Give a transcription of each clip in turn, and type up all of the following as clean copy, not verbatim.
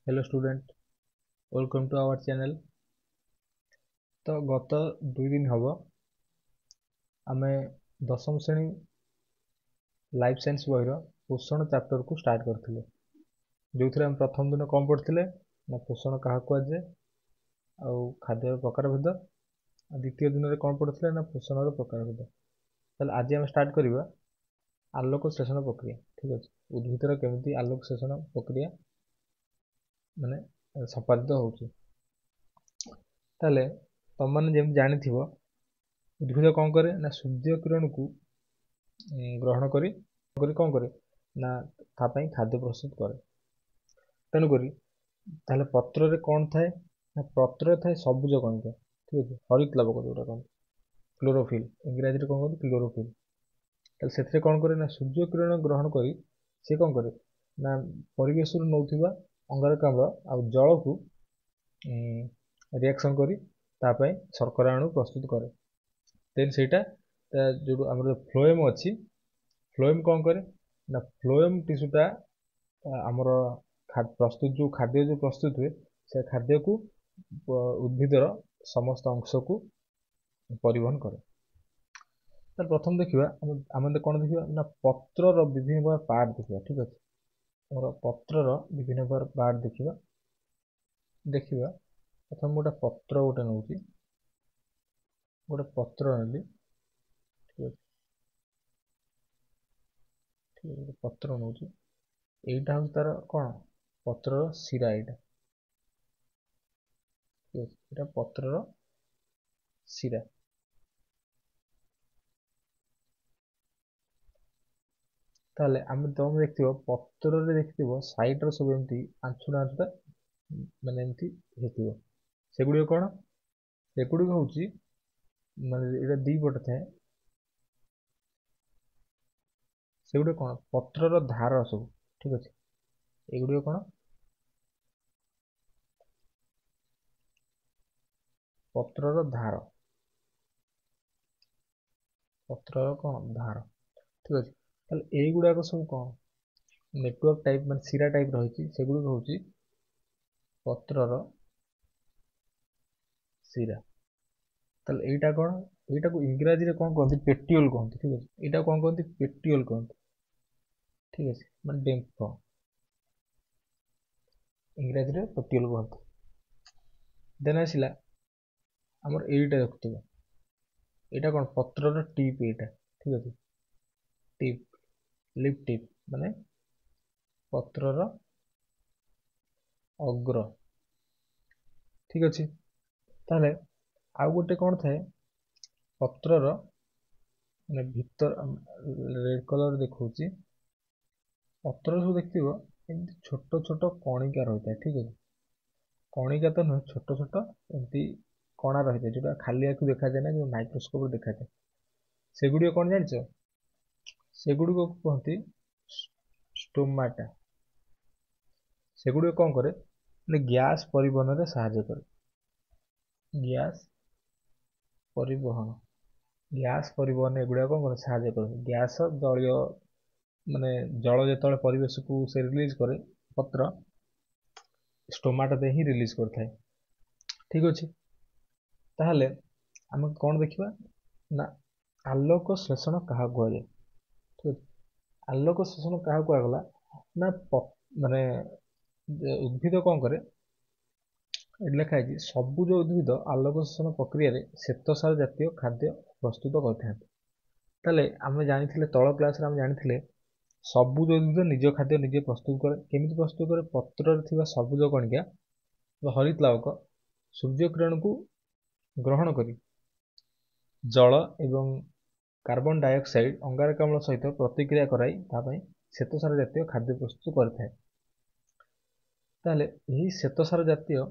Hello student, welcome to our channel. तो गत 2 दिन हम आम दशम श्रेणी लाइफ साइंस बहिर पोषण चैप्टर को स्टार्ट करथिले, जो थे प्रथम दिन कौन पढ़ते ना पोषण क्या कहुए आ खाद्य प्रकार भेद, द्वितीय दिन में कौन पढ़ते ना पोषण प्रकार भेद। ताल आज आम स्टार्ट करवा आलोक श्लेषण प्रक्रिया। ठीक अच्छे, उद्भिदर केमी आलोक श्लेषण प्रक्रिया माने संपादित होची। ताले तुम मैंने जमी जानी उद्भिद कौन करे ना सूर्य किरण को ग्रहण करी कौन करे ना तापाई खाद्य प्रस्तुत करे। तेणुक ताहले पत्र कौन थाए ना पत्र थाए सबुज कणिका। ठीक अच्छे, हरित लाभक जोटा कहते क्लोरोफिल, इंग्राजी कौन कहते क्लोरोफिल। ताहले से कौन करे ना सूर्य किरण ग्रहण करी से कौन करे ना परिवेश नौथिबा अंगारकाम्ल आ जल को रिएक्शन करी तापाई शर्करा अणु प्रस्तुत करे। देन सेटा जो आम फ्लोएम अच्छी फ्लोएम कौन करे ना फ्लोएम टिश्यूटा आमर प्रस्तुत जो खाद्य जो प्रस्तुत हुए से खाद्य को उद्भिदर समस्त अंश को परिवहन करे। तो प्रथम देखा आम कौन देखा ना पत्रर विभिन्न प्रकार पार्ट देखा। ठीक अच्छे, आम पत्रर विभिन्न प्रकार पार्ट देखा देखा प्रथम गोटे पत्र गोटे नौ गोटे पत्र नेली। ठीक अच्छे, ठीक है, पत्र नौ एटा हूँ तार कौन पत्र शिरा एटा। एटा पत्र शिरा। ताले आम तुम देख पत्र देख सैड्र सब एमती आंछुटा आंछुटा माने एमती हेतिबो। सेगुड़ी कौन सेगुड़ी हूँ माने दी पट थाए सेगुड़ी कौन पत्रर धार सब। ठीक अच्छे, एगुड़ी कौन पत्रर धार पत्रर कौन धार। ठीक अच्छे, ताले एगुड़ाक सब कौन नेटवर्क टाइप मान शिरा टाइप रही सेगुड़ी हूँ पत्रर शिरा। ताले एटा कौन एटा को इंग्राजी रे कौन कहते पेटियोल कहते। ठीक अच्छे, एटा कौन कहते पेटियोल कहते। ठीक अच्छे, मान डेम्फ इंग्राजी रे पेटियोल कहते। देन आसला आमर एटा देखुव एटा कौन पत्रर टीप एटा। ठीक अच्छे, टीप लिप टीप माने पत्रर अग्र। ठीक अच्छे, ताले आउ गोटे कौन थाए पत्रर माने भीतर रेड कलर देखा पत्र सब देखिए एमती छोट छोट कणिका रही है। ठीक है, कणिका तो नुह छोट छोट एमती कणा रही है जो खाली आँख देखा जाए ना जो माइक्रोस्कोप देखा जाए। सेगुड़ी कौन जान सेगुड़ी को कहते स्टोमाटा। सेगुड़ी कौन करे गैस परिवहन में साहाय्य करे। गैस परिवहन गैस परिवहन एगुड़ा कौन करे साहाय्य करे। गैस जलीय माने जल जो परिवेश को से रिलीज करे पत्र स्टोमाटा दे ही रिलीज करता है। ठीक अच्छे, ताहले आम कौन देखा ना आलोक श्लेषण क्या कहुए। ठीक है, आलोक श्लेषण क्या कहगला ना माने उद्भिद कौन करे लिखाई सबुज उद्भिद आलोक श्लेषण प्रक्रिया श्वेतसार जातीय खाद्य प्रस्तुत करते। आम जानी तल क्लास आम जानी सबुज उद्भिद निज खाद्य निजे प्रस्तुत करे। केमी प्रस्तुत करे पत्र थी सबुज कणिका हरित लाभक सूर्य किरण को ग्रहण करी जल एवं कार्बन डाइऑक्साइड अंगारकाम्ल सहित प्रतिक्रिया कराई श्वेतसार जातीय खाद्य प्रस्तुत करता है। ताहले यही श्वेतसार जातीय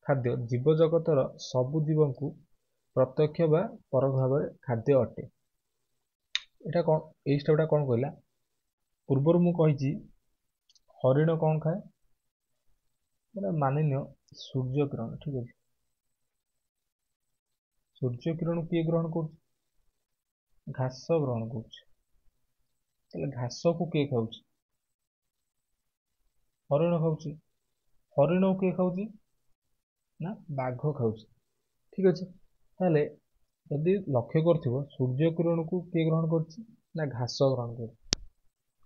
खाद्य जीव जगतर सबु जीव को प्रत्यक्ष बा परोक्ष भाव में खाद्य अटे। एटा कौन ये स्टेपटा कौन कहला पूर्वर मु कही हरिण कौन खाए माननीय सूर्य किरण। ठीक है, सूर्य किरण किए ग्रहण कर घास ग्रहण कर घास को किए खाऊ हरिण खाऊ। हरिण किए खाऊँ ना बाघ खाऊँ ठीक अच्छे ताले जदि लक्ष्य कर सूर्य किरण को किए ग्रहण कर घास ग्रहण कर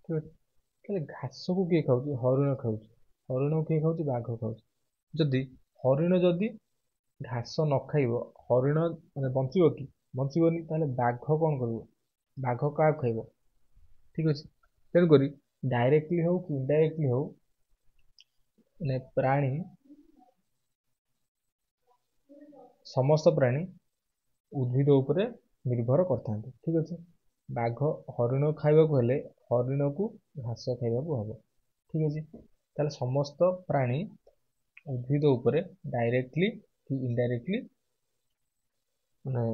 ठीक अच्छे घास को किए खाऊँ हरिण खाऊँ हरिण किए खाऊँ बाघ खाऊँ जदि हरिण जदि घास न खाइब हरिण माने बंचिब कि बंचबनी ताले बाघ कौन कर बाघ क्या खाइब ठीक अच्छे तेणुक डायरेक्टली हो कि इनडायरेक्टली हो प्राणी समस्त प्राणी उद्भिद उपरे निर्भर करता ठीक अच्छे बाघ हरिण खाइबा हेले हरिण को घास खाइबा हम ठीक अच्छे ताले समस्त प्राणी उद्भिद उपरे डायरेक्टली कि इनडायरेक्टली माने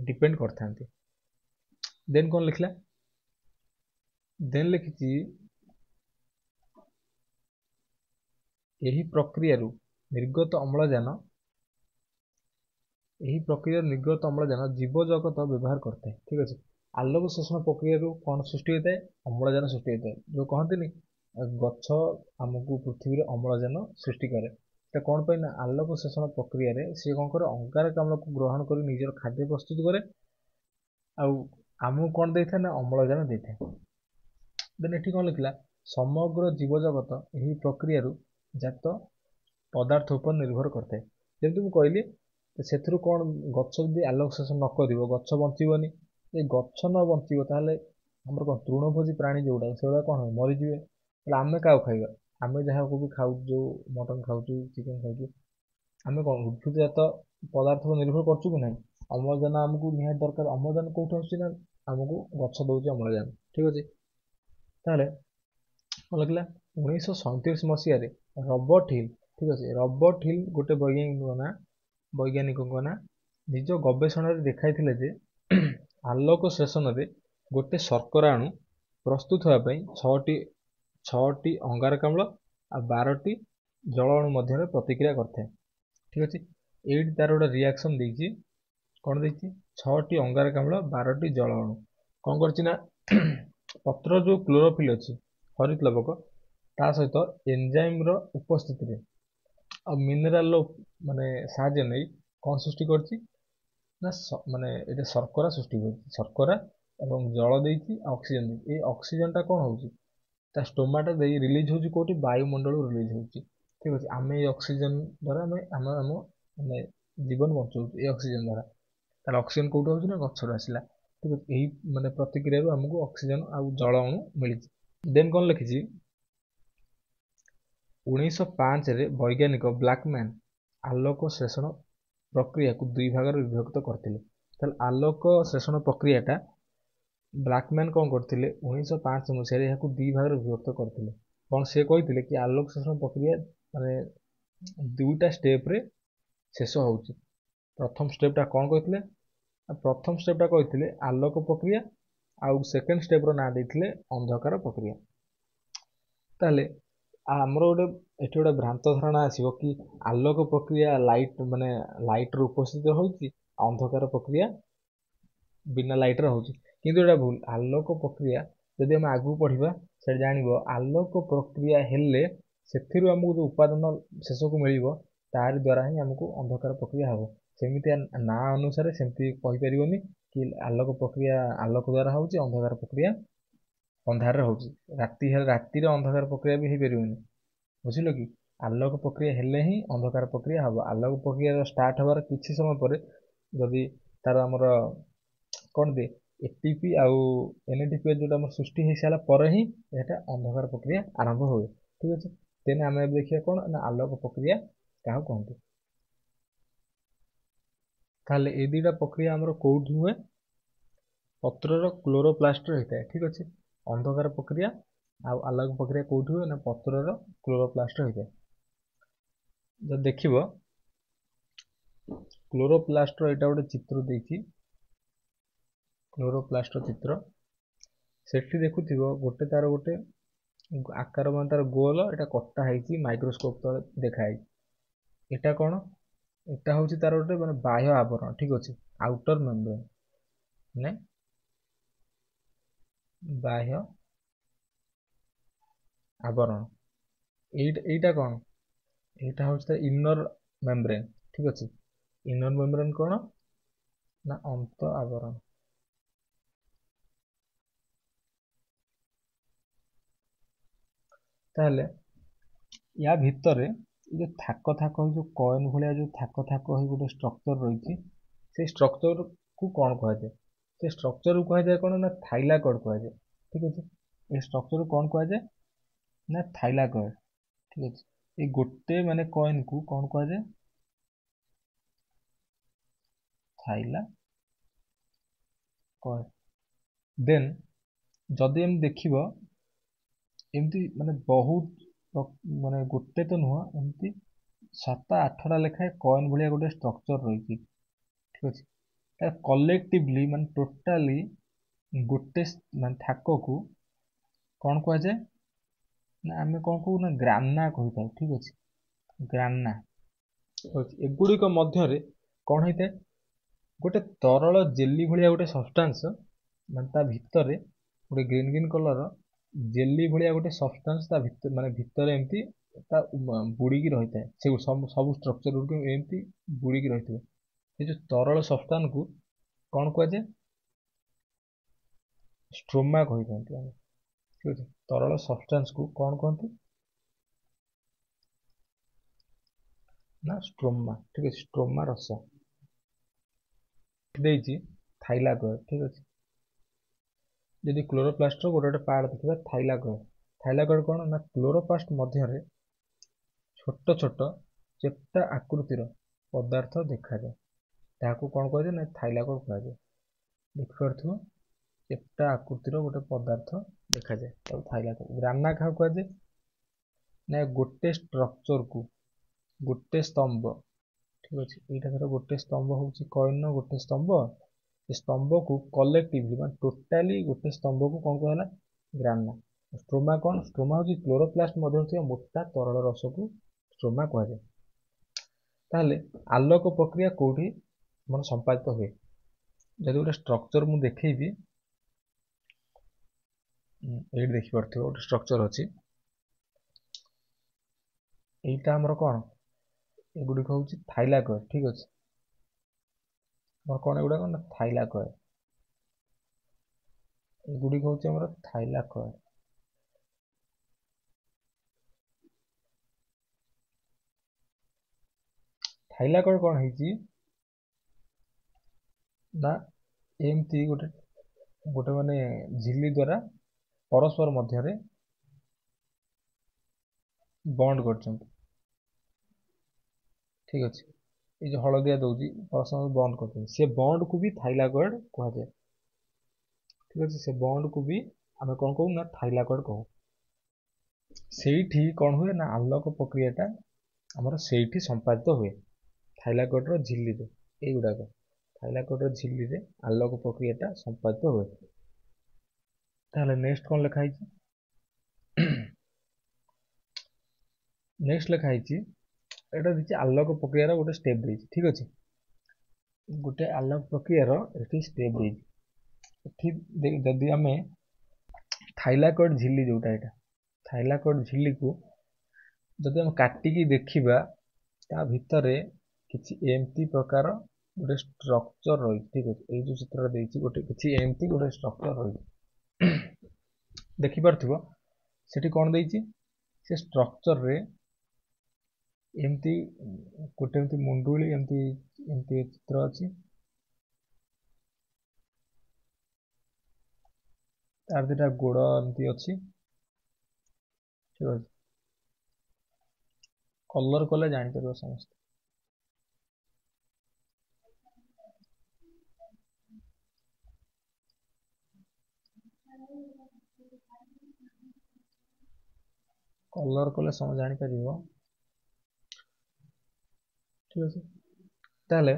डिपेंड करता देन कौन लिखला देन लिखी यही प्रक्रिया निर्गत अम्लजान यही प्रक्रिया निर्गत अम्लजान जीव जगत व्यवहार करते हैं ठीक अच्छे आलोक शोषण प्रक्रिया कौन सृष्टि होता है अम्लजान सृष्टि होता है जो कहते गछ आमको पृथ्वी में अम्लजान सृष्टि करे कौन पे ना आलोक शोषण प्रक्रिया सी कौन करे अंगारकाम्ल को ग्रहण कर निजर खाद्य प्रस्तुत करे आमको कौन दे था ना अम्लजान दे था देन एठी कौन लिखला समग्र जीव जगत यही प्रक्रिया जात पदार्थ उपर निर्भर करते जमी मुझे कहली से कौन गछ जब आलोक शोषण न कर गछ बंचबनी गछ न बंचब ताले आम कौन तृणभोजी प्राणी जोड़ा से कौन हो मरीजे आम क्या खाइबा आम जहाँ को भी खाऊ जो मटन खाऊ चिकेन खाऊ आम कौन उद्भिद जात पदार्थ पर निर्भर करचु कि ना अम्लजान आमको निहाती दरकार अम्लजान कौट आसना आमको गछ दौर अम्लजान ठीक अच्छे ताले कौन लिखला 1937 मसीह रबर्ट हिल ठीक अच्छे रबर्ट हिल गोटे वैज्ञानिक ना निज गवेषण देखाई जे आलोक शोषण गोटे शर्करा अणु प्रस्तुत होगापी 6टी अंगारकाम्ल आ 12टी जल अणु मध्य प्रतिक्रिया करते ठीक अच्छे ये तार गोटे रिएक्शन देती कौन देती 6टी अंगारकाम्ल 12टी जल अणु कौन करना पत्र जो क्लोरोफिल अच्छी हरित लवक ता सहित एंजाइम रो उपस्थिति आ मिनेराल माने साहाय्य नहीं कौन सृष्टि करछि ना माने ये शर्करा सृष्टि कर शर्करा एवं जल देती ऑक्सीजन ये ऑक्सीजन टा कौन होची ता स्टोमाटा दे रिलीज होची कोटी वायुमंडल रिलीज होची ठीक अछि आमे ये ऑक्सीजन द्वारा आम माने जीवन बंचौ ये ऑक्सीजन द्वारा तार ऑक्सीजन कोट होची ना गछर आसिला ठीक अछि एही माने प्रतिक्रिया हमको ऑक्सीजन आ जल अणु मिली देन कौन लिखी 1905 रे वैज्ञानिक ब्लैकमैन आलोक शोषण प्रक्रिया को दुई भाग विभक्त करते आलोक शोषण प्रक्रियाटा ब्लैकमैन कौन करते 1905 मसीह यहाँ दुई भाग विभक्त करते कौन से कहते कि आलोक शोषण प्रक्रिया माने दुईटा स्टेप रे शेष हो प्रथम स्टेपटा कौन कहते प्रथम स्टेपटा कहते आलोक प्रक्रिया आउ सेकेंड स्टेप रो ना देते अंधकार प्रक्रिया ताले आमर गोटे एटी गोटे भ्रांत धारणा आसो कि आलोक प्रक्रिया लाइट माने लाइट उपस्थित होची अंधकार प्रक्रिया बिना लाइट होची किंतु एटा भूल आलोक प्रक्रिया जदि हम आगु पढ़िबा से जानिबो आलोक प्रक्रिया हेले सेथिरु हमकु जो उपादान शेष को मिलिबो तार द्वारा ही हमकु अंधकार प्रक्रिया हबो सेमिति ना अनुसार सेमति कहि परिबोनी कि आलोक प्रक्रिया आलोक द्वारा होची अंधकार प्रक्रिया अंधार होची राति अंधकार प्रक्रिया भी पारिबनी बुझिल कि आलोक प्रक्रिया हेले ही अंधकार प्रक्रिया हम आलोक प्रक्रिया स्टार्ट हबार किछि समय पर जदि तार आमर कौन दे एटीपी आउ एनएटीपी जो सृष्टि हो सारा पर ही यहाँ अंधकार प्रक्रिया आरंभ हुए ठीक अच्छे तेने आम देखिए कौन ना आलोक प्रक्रिया क्या कहते ताले ए दुईटा प्रक्रिया आमर कौटी हुए पत्रर क्लोरोप्लास्ट होता है ठीक अच्छे अंधकार प्रक्रिया आलोक प्रक्रिया कौटी हुए ना पत्रर क्लोरोप्लास्ट होता है जब देखिब क्लोरोप्लास्ट यहाँ गोटे चित्र देखी क्लोरोप्लास्ट चित्र सेठी देखुथिब गोटे तार गोटे आकार मान तार गोल एटा कटा है माइक्रोस्कोप तले देखाई एटा कौन एटा हूँ तार गोटे माने बाह्य आवरण ठीक अच्छे आउटर मेम्ब्रेन ने बाह्य आवरण এইটা କ'ଣ এইଟା ହେଉଛି ତା ଇନର ମେମ୍ବ୍ରେନ୍। ଠିକ୍ ଅଛି, ଇନର ମେମ୍ବ୍ରେନ୍ କ'ଣ ନା ଅନ୍ତ ଆବରଣ। ତାହେଲେ ୟା ଭିତରେ ଯୋଉ ଥାକ ଥାକ ଯୋଉ କଏନ୍ ଭଳିଆ ଯୋଉ ଥାକ ଥାକ ହେଇ ଗୋଟେ ଷ୍ଟ୍ରକ୍ଚର ରହିଛି, ସେଇ ଷ୍ଟ୍ରକ୍ଚରକୁ କ'ଣ କୁହାଯାଏ? ସେ ଷ୍ଟ୍ରକ୍ଚରକୁ କୁହାଯାଏ କ'ଣ ନା ଥାଇଲାକଏଡ୍ କୁହାଯାଏ। ଠିକ୍ ଅଛି, ଏ ଷ୍ଟ୍ରକ୍ଚରକୁ କ'ଣ କୁହାଯାଏ ନା ଥାଇଲାକଏଡ୍। ଠିକ୍ ଅଛି, ଏଇ ଗୋଟେ ମାନେ କଏନ୍କୁ କ'ଣ କୁହାଯାଏ? ଥାଇଲାକଏଡ୍। ଦେନ୍ ଯଦି ଏମିତି ଦେଖିବ, ଏମିତି ମାନେ ବହୁତ ମାନେ ଗୋଟେ ତ ନୁହଁ, ଏମିତି 7-8ଟା ଲେଖାଏଁ କଏନ୍ ଭଳିଆ ଗୋଟେ ଷ୍ଟ୍ରକ୍ଚର ରହିଛି। ଠିକ୍ ଅଛି, ତା କଲେକ୍ଟିଭଲି ମାନେ ଟୋଟାଲି ଗୋଟେ ମାନେ ଥାକକୁ କ'ଣ କୁହାଯାଏ ନା ଆମେ କ'ଣ କହୁ ନା ଗ୍ରାନା କହିଥାଉ। ଠିକ୍ ଅଛି, ଗ୍ରାନା। ଏଗୁଡ଼ିକ ମଧ୍ୟରେ କ'ଣ ହେଇଥାଏ? ଗୋଟେ ତରଳ ଜେଲି ଭଳିଆ ଗୋଟେ ସବଷ୍ଟାନ୍ସ, ମାନେ ତା ଭିତରେ ଗୋଟେ ଗ୍ରୀନ୍ ଗ୍ରୀନ୍ କଲର ଜେଲି ଭଳିଆ ଗୋଟେ ସବଷ୍ଟାନ୍ସ ତା ଭିତରେ ମାନେ ଭିତରେ ଏମିତି ତା ବୁଡ଼ିକି ରହିଥାଏ। ସେ ସବୁ ଷ୍ଟ୍ରକ୍ଚର ଗୁଡ଼ିକ ଏମିତି ବୁଡ଼ିକି ରହିଥିବ। ସେ ଯେଉଁ ତରଳ ସବଷ୍ଟାନ୍ସକୁ କ'ଣ କୁହାଯାଏ? ଷ୍ଟ୍ରୋମା କହିଥାନ୍ତି ଆମେ। ଠିକ୍ ଅଛି, ତରଳ ସବଷ୍ଟାନ୍ସକୁ କ'ଣ କୁହନ୍ତି ନା ଷ୍ଟ୍ରୋମା। ଠିକ୍ ଅଛି, ଷ୍ଟ୍ରୋମା ରସ ଦେଇଛି ଥାଇଲାକଏଡ୍। ଠିକ୍ ଅଛି, ଯଦି କ୍ଲୋରୋପ୍ଲାଷ୍ଟର ଗୋଟେ ଗୋଟେ ପାର୍ଟ ଦେଖିବା ଥାଇଲାକଏଡ୍। ଥାଇଲାକଏଡ୍ କ'ଣ ନା କ୍ଲୋରୋପ୍ଲାଷ୍ଟ ମଧ୍ୟରେ ଛୋଟ ଛୋଟ ଚେପ୍ଟା ଆକୃତିର ପଦାର୍ଥ ଦେଖାଯାଏ। ତାହାକୁ କ'ଣ କୁହାଯାଏ ନା ଥାଇଲାକଏଡ୍ କୁହାଯାଏ। ଦେଖିପାରୁଥିବ, ଚେପ୍ଟା ଆକୃତିର ଗୋଟେ ପଦାର୍ଥ ଦେଖାଯାଏ, ତାକୁ ଥାଇଲାକଏଡ୍। ଗ୍ରାନା କାହାକୁ କୁହାଯାଏ ନା ଗୋଟେ ଷ୍ଟ୍ରକ୍ଚରକୁ, ଗୋଟେ ସ୍ତମ୍ଭ। ଠିକ୍ ଅଛି, ଏଇଟା ଧର ଗୋଟେ ସ୍ତମ୍ଭ ହେଉଛି କଏନ୍ର ଗୋଟେ ସ୍ତମ୍ଭ। ସେ ସ୍ତମ୍ଭକୁ କଲେକ୍ଟିଭଲି ମାନେ ଟୋଟାଲି ଗୋଟେ ସ୍ତମ୍ଭକୁ କ'ଣ କୁହାଗଲା? ଗ୍ରାନା। ଷ୍ଟ୍ରୋମା କ'ଣ? ଷ୍ଟ୍ରୋମା ହେଉଛି କ୍ଲୋରୋପ୍ଲାଷ୍ଟ ମଧ୍ୟରେ ଥିବା ମୋଟା ତରଳ ରସକୁ ଷ୍ଟ୍ରୋମା କୁହାଯାଏ। ତାହେଲେ ଆଲୋକ ପ୍ରକ୍ରିୟା କୋଉଠି ମାନେ ସମ୍ପାଦିତ ହୁଏ? ଯଦି ଗୋଟେ ଷ୍ଟ୍ରକ୍ଚର ମୁଁ ଦେଖେଇବି, ଏଇଠି ଦେଖିପାରୁଥିବ ଗୋଟେ ଷ୍ଟ୍ରକ୍ଚର ଅଛି। এইটা ଆମର କ'ଣ? ଏଗୁଡ଼ିକ ହେଉଛି ଥାଇଲାକଏଡ୍। ଠିକ୍ ଅଛି, ଆମର କ'ଣ ଏଗୁଡ଼ାକ ନା ଥାଇଲାକଏଡ୍। ଏଗୁଡ଼ିକ ହେଉଛି ଆମର ଥାଇଲାକଏଡ୍। ଥାଇଲାକଏଡ୍ କ'ଣ ହେଇଛି ନା ଏମିତି ଗୋଟେ ମାନେ ଝିଲ୍ଲି ଦ୍ୱାରା ପରସ୍ପର ମଧ୍ୟରେ ବଣ୍ଡ କରିଛନ୍ତି। ଠିକ୍ ଅଛି, ଏଇ ଯେଉଁ ହଳଦିଆ ଦେଉଛି ପରସ୍ପର ବଣ୍ଡ କରୁଛନ୍ତି, ସେ ବଣ୍ଡକୁ ବି ଥାଇଲାକଏଡ୍ କୁହାଯାଏ। ଠିକ୍ ଅଛି, ସେ ବଣ୍ଡକୁ ବି ଆମେ କ'ଣ କହୁ ନା ଥାଇଲାକଏଡ୍ କହୁ। ସେଇଠି କ'ଣ ହୁଏ ନା ଆଲୋକ ପ୍ରକ୍ରିୟାଟା ଆମର ସେଇଠି ସମ୍ପାଦିତ ହୁଏ, ଥାଇଲାକଏଡ୍ର ଝିଲ୍ଲିରେ। ଏଇଗୁଡ଼ାକ ଥାଇଲାକଏଡ୍ର ଝିଲ୍ଲିରେ ଆଲୋକ ପ୍ରକ୍ରିୟାଟା ସମ୍ପାଦିତ ହୁଏ। ତାହେଲେ ନେକ୍ସଟ କ'ଣ ଲେଖା ହେଇଛି? ନେକ୍ସଟ ଲେଖା ହେଇଛି, ଏଇଟା ଦେଇଛି ଆଲୋକ ପ୍ରକ୍ରିୟାର ଗୋଟେ ଷ୍ଟେପ୍ ଦେଇଛି। ଠିକ୍ ଅଛି, ଗୋଟେ ଆଲୋକ ପ୍ରକ୍ରିୟାର ଏଠି ଷ୍ଟେପ୍ ଦେଇଛି। ଏଠି ଯଦି ଆମେ ଥାଇଲାକଏଡ୍ ଝିଲ୍ଲି ଯେଉଁଟା, ଏଇଟା ଥାଇଲାକଏଡ୍ ଝିଲ୍ଲିକୁ ଯଦି ଆମେ କାଟିକି ଦେଖିବା, ତା ଭିତରେ କିଛି ଏମିତି ପ୍ରକାର ଗୋଟେ ଷ୍ଟ୍ରକ୍ଚର ରହିଛି। ଠିକ୍ ଅଛି, ଏଇ ଯେଉଁ ଚିତ୍ରରେ ଦେଇଛି ଗୋଟେ କିଛି ଏମିତି ଗୋଟେ ଷ୍ଟ୍ରକ୍ଚର ରହିଛି। ଦେଖିପାରୁଥିବ, ସେଠି କ'ଣ ଦେଇଛି? ସେ ଷ୍ଟ୍ରକ୍ଚରରେ ଏମିତି ଗୋଟେ ଏମିତି ମୁଣ୍ଡୁଳି ଏମିତି ଏମିତି ଚିତ୍ର ଅଛି। ତାର ଦୁଇଟା ଗୋଡ଼ ଏମିତି ଅଛି। ଠିକ୍ ଅଛି, କଲର୍ କଲେ ଜାଣିପାରିବ ସମସ୍ତେ। କଲର୍ କଲେ ସମସ୍ତେ ଜାଣିପାରିବ। ଠିକ୍ ଅଛି, ତାହେଲେ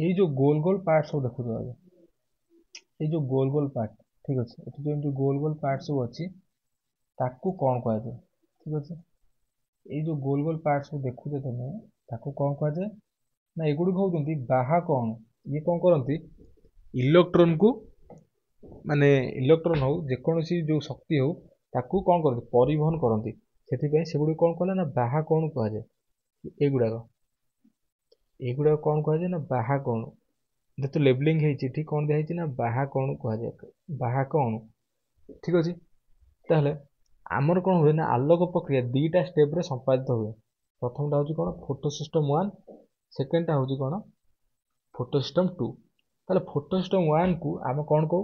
ଏଇ ଯେଉଁ ଗୋଲ ଗୋଲ ପାର୍ଟ ସବୁ ଦେଖୁଛ, ଏବେ ଏଇ ଯେଉଁ ଗୋଲ ଗୋଲ ପାର୍ଟ, ଠିକ୍ ଅଛି, ଏଠି ଯେଉଁ ଏମିତି ଗୋଲ ଗୋଲ ପାର୍ଟ ସବୁ ଅଛି, ତାକୁ କ'ଣ କୁହାଯାଏ? ଠିକ୍ ଅଛି, ଏଇ ଯେଉଁ ଗୋଲ ଗୋଲ ପାର୍ଟ ସବୁ ଦେଖୁଛ ତମେ, ତାକୁ କ'ଣ କୁହାଯାଏ ନା ଏଗୁଡ଼ିକ ହେଉଛନ୍ତି ବାହକ ଅଣୁ। ଇଏ କ'ଣ କରନ୍ତି? ଇଲେକ୍ଟ୍ରନକୁ ମାନେ ଇଲେକ୍ଟ୍ରନ ହଉ ଯେକୌଣସି ଯେଉଁ ଶକ୍ତି ହଉ ତାକୁ କ'ଣ କରନ୍ତି? ପରିବହନ କରନ୍ତି। ସେଥିପାଇଁ ସେଗୁଡ଼ିକ କ'ଣ କଲେ ନା ବାହାକ ଅଣୁ କୁହାଯାଏ। ଏଗୁଡ଼ାକ କ'ଣ କୁହାଯାଏ ନା ବାହାକ ଅଣୁ। ଯେହେତୁ ଲେବଲିଂ ହେଇଛି ଏଠି କ'ଣ ଦିଆହେଇଛି ନା ବାହାକ ଅଣୁ କୁହାଯାଏ, ବାହାକ ଅଣୁ। ଠିକ୍ ଅଛି। ତାହେଲେ ଆମର କ'ଣ ହୁଏ ନା ଆଲୋକ ପ୍ରକ୍ରିୟା ଦୁଇଟା ଷ୍ଟେପ୍ରେ ସମ୍ପାଦିତ ହୁଏ। ପ୍ରଥମଟା ହେଉଛି କ'ଣ ଫୋଟୋସିଷ୍ଟମ୍ 1, ସେକେଣ୍ଡଟା ହେଉଛି କ'ଣ ଫୋଟୋସିଷ୍ଟମ୍ 2। ତାହେଲେ ଫୋଟୋସିଷ୍ଟମ୍ 1କୁ ଆମେ କ'ଣ କହୁ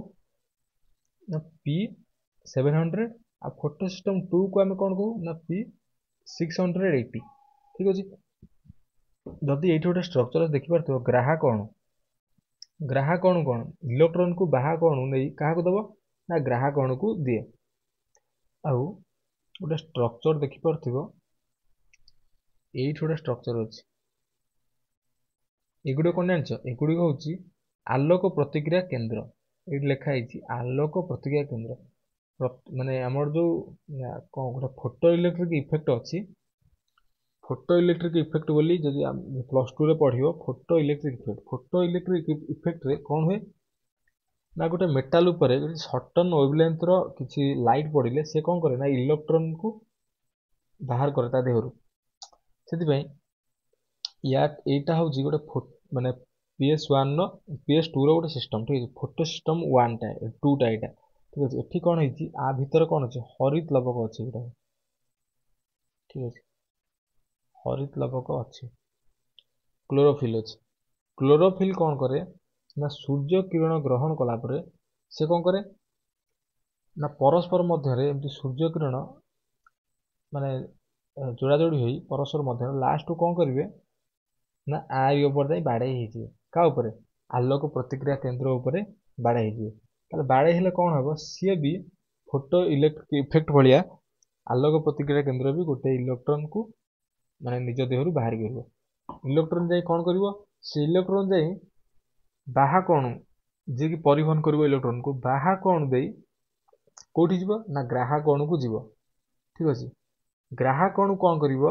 ନା P700, ଆଉ ଫୋଟୋସିଷ୍ଟମ୍ 2କୁ ଆମେ କ'ଣ କହୁ ନା P680। ଠିକ୍ ଅଛି। ଯଦି ଏଇଠି ଗୋଟେ ଷ୍ଟ୍ରକ୍ଚର ଦେଖିପାରୁଥିବ ଗ୍ରାହକ ଅଣୁ। ଗ୍ରାହକ ଅଣୁ କ'ଣ ଇଲେକ୍ଟ୍ରନକୁ ବାହକ ଅଣୁ ନେଇ କାହାକୁ ଦେବ ନା ଗ୍ରାହକ ଅଣୁକୁ ଦିଏ। ଆଉ ଗୋଟେ ଷ୍ଟ୍ରକ୍ଚର ଦେଖିପାରୁଥିବ, ଏଇଠି ଗୋଟେ ଷ୍ଟ୍ରକ୍ଚର ଅଛି। ଏଗୁଡ଼ିକ କ'ଣ ଜାଣିଛ? ଏଗୁଡ଼ିକ ହେଉଛି ଆଲୋକ ପ୍ରତିକ୍ରିୟା କେନ୍ଦ୍ର। ଏଇଠି ଲେଖା ହେଇଛି ଆଲୋକ ପ୍ରତିକ୍ରିୟା କେନ୍ଦ୍ର। ମାନେ ଆମର ଯେଉଁ କ'ଣ ଗୋଟେ ଫୋଟୋ ଇଲେକ୍ଟ୍ରିକ୍ ଇଫେକ୍ଟ ଅଛି, ଫୋଟୋ ଇଲେକ୍ଟ୍ରିକ୍ ଇଫେକ୍ଟ ବୋଲି ଯଦି +2ରେ ପଢ଼ିବ photo electric effect. Photo electric ଇଫେକ୍ଟରେ କ'ଣ ହୁଏ ନା ଗୋଟେ ମେଟାଲ ଉପରେ ଯଦି ସର୍ଟନ୍ ୱେଭଲେନ୍ଥର କିଛି ଲାଇଟ୍ ପଡ଼ିଲେ ସେ କ'ଣ କରେ ନା ଇଲେକ୍ଟ୍ରନକୁ ବାହାର କରେ ତା ଦେହରୁ। ସେଥିପାଇଁ ଏଇଟା ହେଉଛି ଗୋଟେ ମାନେ PS2ର ଗୋଟେ ସିଷ୍ଟମ୍। ଠିକ୍ ଅଛି। ଫୋଟୋ ସିଷ୍ଟମ୍ 1ଟା 2ଟା ଏଇଟା। ଠିକ୍ ଅଛି। ଏଠି କ'ଣ ହେଇଛି ଆ ଭିତରେ କ'ଣ ଅଛି ହରିତ ଲବକ ଅଛି ଏଇଟା। ଠିକ୍ ଅଛି। ହରିତ ଲବକ ଅଛି, କ୍ଲୋରୋଫିଲ୍ ଅଛି। କ୍ଲୋରୋଫିଲ୍ କ'ଣ କରେ ନା ସୂର୍ଯ୍ୟ କିରଣ ଗ୍ରହଣ କଲା ପରେ ସେ କ'ଣ କରେ ନା ପରସ୍ପର ମଧ୍ୟରେ ଏମିତି ସୂର୍ଯ୍ୟ କିରଣ ମାନେ ଯୋଡ଼ାଯୋଡ଼ି ହୋଇ ପରସ୍ପର ମଧ୍ୟରେ ଲାଷ୍ଟକୁ କ'ଣ କରିବେ ନା ଆରି ଉପରେ ଯାଇ ବାଡ଼େଇ ହେଇଯିବେ। କାହା ଉପରେ? ଆଲୋକ ପ୍ରତିକ୍ରିୟା କେନ୍ଦ୍ର ଉପରେ ବାଡ଼େଇ ହେଇଯିବେ। ତାହେଲେ ବାଡ଼େଇ ହେଲେ କ'ଣ ହେବ? ସିଏ ବି ଫୋଟୋ ଇଲେକ୍ଟ୍ରିକ୍ ଇଫେକ୍ଟ ଭଳିଆ ଆଲୋକ ପ୍ରତିକ୍ରିୟା କେନ୍ଦ୍ର ବି ଗୋଟେ ଇଲେକ୍ଟ୍ରନକୁ ମାନେ ନିଜ ଦେହରୁ ବାହାରି କରିବ। ଇଲେକ୍ଟ୍ରନ୍ ଯାଇ କ'ଣ କରିବ? ସେ ଇଲେକ୍ଟ୍ରନ୍ ଯାଇ ବାହାକ ଅଣୁ ଯିଏକି ପରିବହନ କରିବ ଇଲେକ୍ଟ୍ରନକୁ, ବାହାକ ଅଣୁ ଦେଇ କେଉଁଠି ଯିବ ନା ଗ୍ରାହକ ଅଣୁକୁ ଯିବ। ଠିକ୍ ଅଛି। ଗ୍ରାହକ ଅଣୁ କ'ଣ କରିବ?